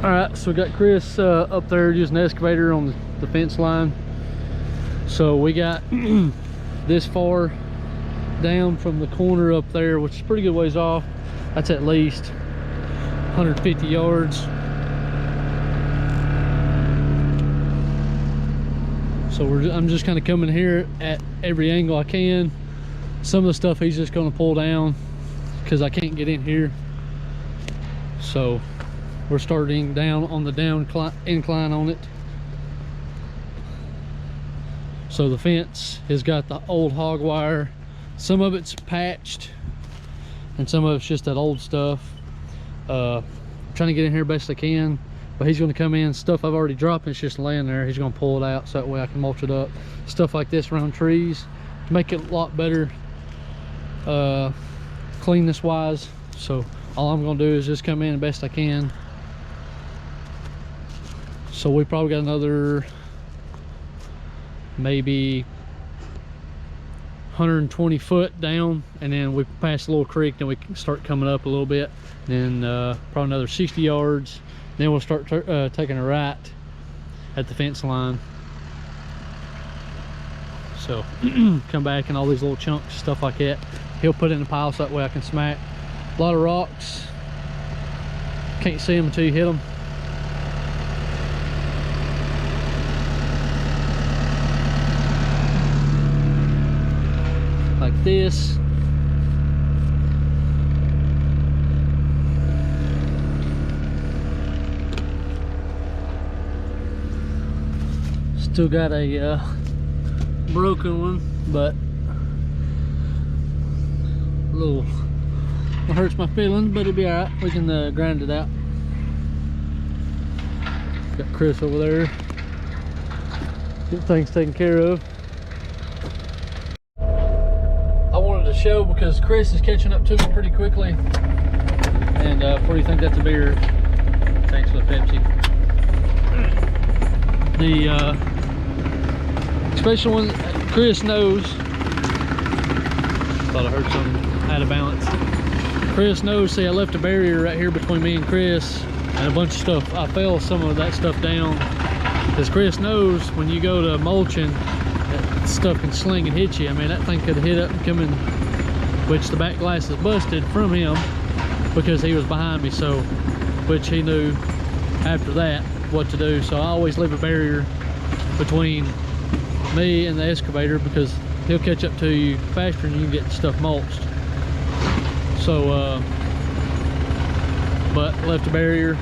All right, so we got Chris up there using the excavator on the fence line. So we got this far down from the corner up there, which is pretty good ways off. That's at least 150 yards. So I'm just kind of coming here at every angle I can. Some of the stuff he's just going to pull down because I can't get in here. So we're starting down on the incline on it. So the fence has got the old hog wire. Some of it's patched and some of it's just that old stuff. Trying to get in here best I can, but he's going to come in. Stuff I've already dropped, it's just laying there. He's going to pull it out so that way I can mulch it up. Stuff like this around trees to make it a lot better cleanness wise. So all I'm going to do is just come in the best I can. So we probably got another maybe 120 foot down, and then we pass a little creek, then we can start coming up a little bit, then probably another 60 yards, then we'll start taking a right at the fence line. So come back, and all these little chunks, stuff like that, he'll put it in a pile so that way I can smack. A lot of rocks, can't see them until you hit them. Like this. Still got a broken one, but a little it hurts my feelings, but it'll be all right. We can grind it out. Got Chris over there, get things taken care of. Show because Chris is catching up to me pretty quickly. And before you think that's a beer, thanks for the Pepsi. The special one, Chris knows. Thought I heard something out of balance. Chris knows. See, I left a barrier right here between me and Chris, and a bunch of stuff. I fell some of that stuff down because Chris knows when you go to mulching, that stuff can sling and hit you. I mean, that thing could hit up and come in, which the back glass is busted from him because he was behind me. So, which he knew after that what to do. So I always leave a barrier between me and the excavator because he'll catch up to you faster and you can get stuff mulched. So, but left a barrier,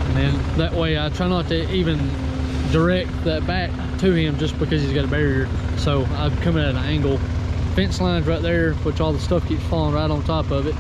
and then that way I try not to even direct that back to him just because he's got a barrier. So I'm coming at an angle. Fence line's right there, which all the stuff keeps falling right on top of it.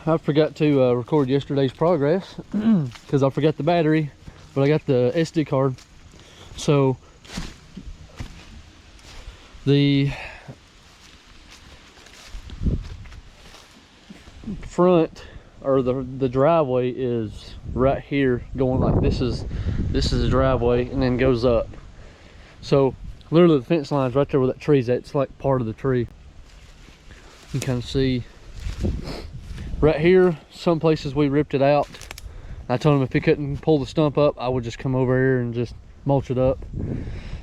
I forgot to record yesterday's progress because I forgot the battery, but I got the SD card. So the front, or the driveway, is right here, going like this is the driveway, and then goes up. So literally the fence line's right there where that tree's at. It's like part of the tree. You can kind of see right here, some places we ripped it out. I told him if he couldn't pull the stump up, I would just come over here and just mulch it up.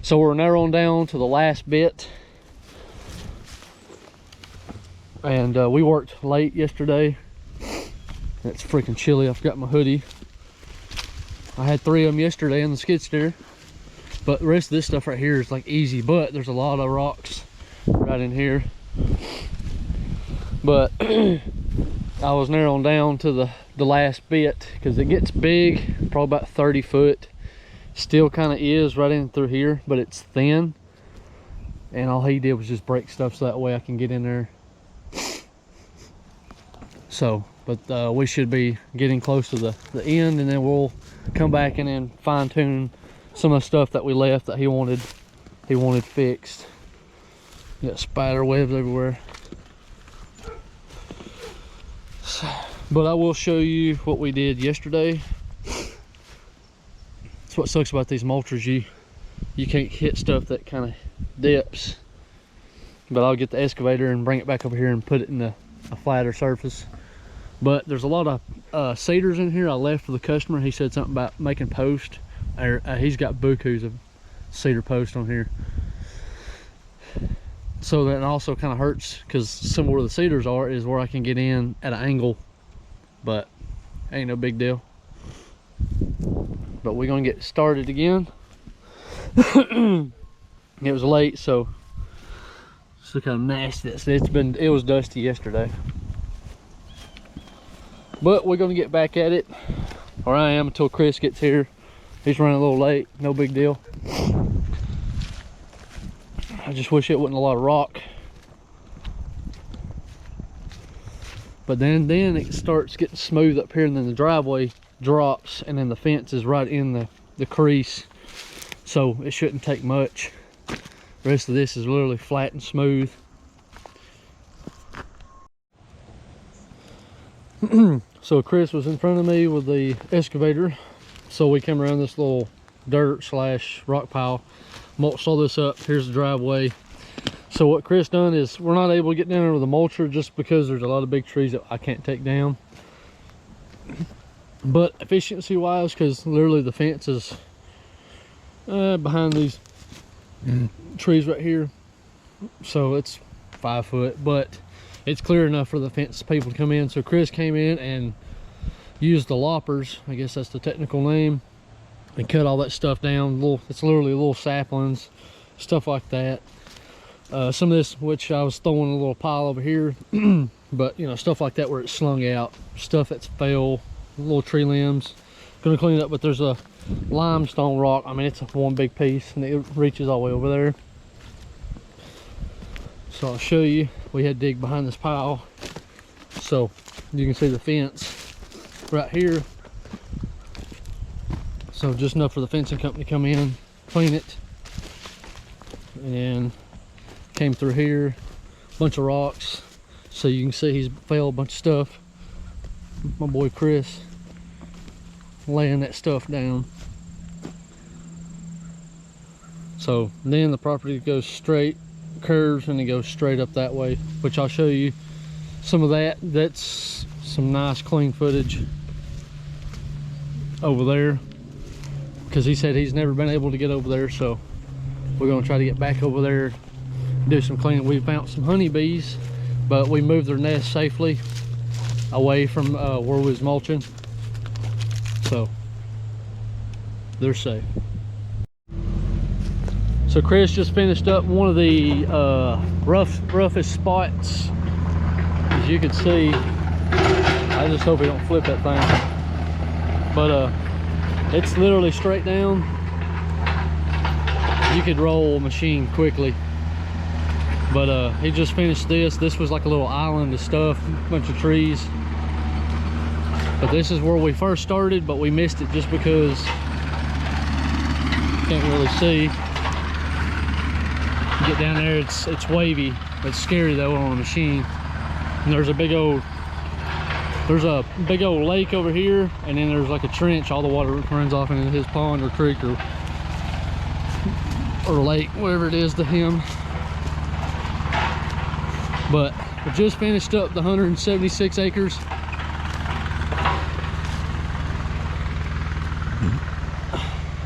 So we're narrowing down to the last bit. And we worked late yesterday. It's freaking chilly. I forgot my hoodie. I had 3 of them yesterday in the skid steer. But the rest of this stuff right here is like easy, but there's a lot of rocks right in here. But I was narrowing down to the last bit because it gets big, probably about 30 foot. Still kind of is right in through here, but it's thin. And all he did was just break stuff so that way I can get in there. So, but we should be getting close to the end, and then we'll come back and then fine tune some of the stuff that we left that he wanted fixed. Got spider webs everywhere. So, but I will show you what we did yesterday. That's what sucks about these mulchers. You can't hit stuff that kind of dips. But I'll get the excavator and bring it back over here and put it in a flatter surface. But there's a lot of cedars in here I left for the customer. He said something about making post. He's got bukus of cedar post on here. So that also kind of hurts because some where the cedars are is where I can get in at an angle. But ain't no big deal. But we're gonna get started again. It was late, so it's kind of nasty. It was dusty yesterday. But we're gonna get back at it, or I am, until Chris gets here. He's running a little late, no big deal. I just wish it wasn't a lot of rock. But then it starts getting smooth up here, and then the driveway drops, and then the fence is right in the crease. So it shouldn't take much. The rest of this is literally flat and smooth. So Chris was in front of me with the excavator. So we came around this little dirt / rock pile, mulched all this up. Here's the driveway. So what Chris done is, we're not able to get down there with a mulcher just because there's a lot of big trees that I can't take down. But efficiency wise, because literally the fence is behind these trees right here. So it's 5 foot, but it's clear enough for the fence people to come in. So Chris came in and used the loppers, I guess that's the technical name, and cut all that stuff down. It's literally little saplings, stuff like that. Some of this, which I was throwing a little pile over here, but you know, stuff like that where it's slung out, stuff that's fell, little tree limbs. Gonna clean it up, but there's a limestone rock. I mean, it's one big piece, and it reaches all the way over there. So I'll show you. We had to dig behind this pile, so you can see the fence right here. So just enough for the fencing company to come in, clean it, and came through here, bunch of rocks. So you can see he's fell a bunch of stuff. My boy Chris laying that stuff down. So then the property goes straight, curves, and it goes straight up that way, which I'll show you some of that. That's some nice clean footage over there, because he said he's never been able to get over there. So we're going to try to get back over there, do some cleaning. We found some honeybees, but we moved their nest safely away from where we was mulching, so they're safe. So Chris just finished up one of the roughest spots. As you can see, I just hope he don't flip that thing. But it's literally straight down. You could roll a machine quickly. But he just finished this. This was like a little island of stuff, a bunch of trees. But this is where we first started, but we missed it just because can't really see. You get down there, it's wavy. It's scary though on a machine. And there's a big old lake over here, and then there's like a trench. All the water runs off into his pond or creek or lake, whatever it is to him. But we just finished up the 176 acres.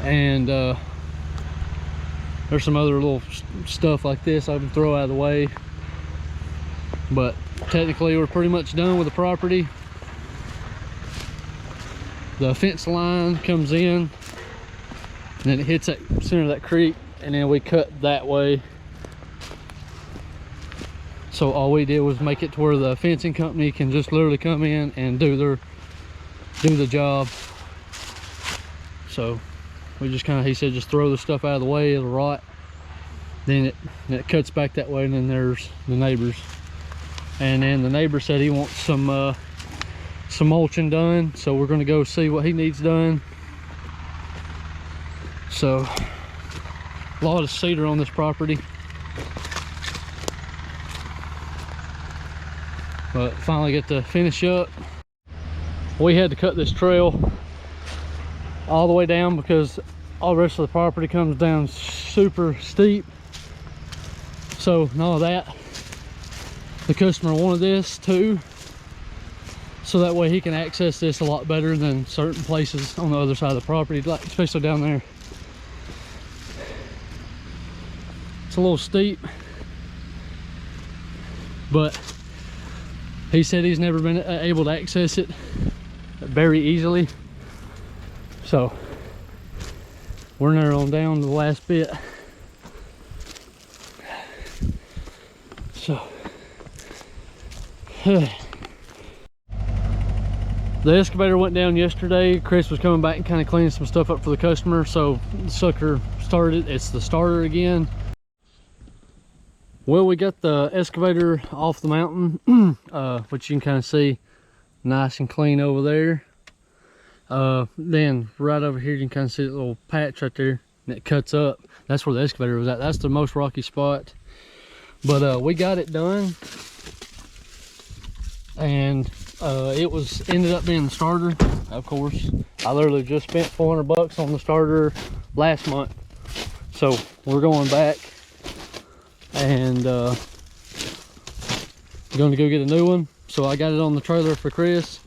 And there's some other little stuff like this I can throw out of the way. But technically we're pretty much done with the property. The fence line comes in, and then it hits that center of that creek, and then we cut that way. So all we did was make it to where the fencing company can just literally come in and do the job. So we just kind of, he said, just throw the stuff out of the way, it'll rot. Then it cuts back that way, and then there's the neighbors. And then the neighbor said he wants some mulching done, so we're gonna go see what he needs done. So a lot of cedar on this property. But finally get to finish up. We had to cut this trail all the way down because all the rest of the property comes down super steep. So none of that. The customer wanted this too, so that way he can access this a lot better than certain places on the other side of the property, like especially down there. It's a little steep, but he said he's never been able to access it very easily. So we're narrowing down to the last bit. So the excavator went down yesterday. Chris was coming back and kind of cleaning some stuff up for the customer, so the sucker started. It's the starter again. Well, we got the excavator off the mountain, which you can kind of see nice and clean over there. Then right over here you can kind of see the little patch right there, and it cuts up. That's where the excavator was at. That's the most rocky spot. But we got it done, and it ended up being the starter. Of course, I literally just spent 400 bucks on the starter last month, so we're going back and going to go get a new one. So I got it on the trailer for Chris,